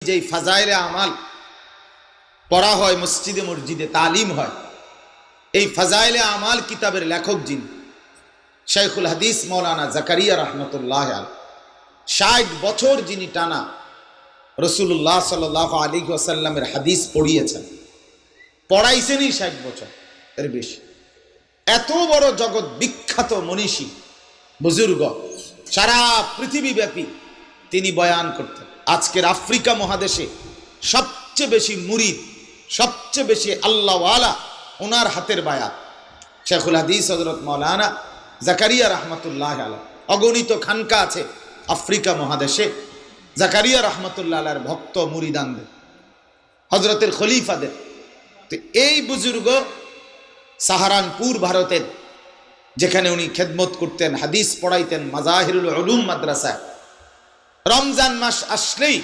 যেই ফাজাইলে আমাল পড়া হয় মসজিদে মসজিদে তালিম হয়, এই ফাজাইলে আমাল কিতাবের লেখক যিনি শাইখুল হাদিস মৌলানা জাকারিয়া রহমতুল্লাহ আলাইহি, 60 বছর যিনি টানা রাসূলুল্লাহ সাল্লাল্লাহু আলাইহি ওয়াসাল্লামের হাদিস পড়িয়েছেন, পড়াইছেনই 60 বছর এর বেশি। এত বড় জগৎ বিখ্যাত মনীষী বুজুর্গ, সারা পৃথিবীব্যাপী তিনি বয়ান করতেন। আজকের আফ্রিকা মহাদেশে সবচেয়ে বেশি মুরিদ, সবচেয়ে বেশি আল্লাহওয়ালা ওনার হাতের বায়াত। শাইখুল হাদিস হযরত মাওলানা জাকারিয়া রহমতুল্লাহ আলাইহি, অগণিত খানকা আছে আফ্রিকা মহাদেশে। জাকারিয়া রহমতুল্লাহ আলাইহির ভক্ত মুরিদানদের, হজরতের খলিফাদের। তো এই বুজুর্গ সাহারানপুর ভারতের, যেখানে উনি খেদমত করতেন, হাদিস পড়াইতেন মাজাহিরুল উলুম মাদ্রাসায়, রমজান মাস আসলেই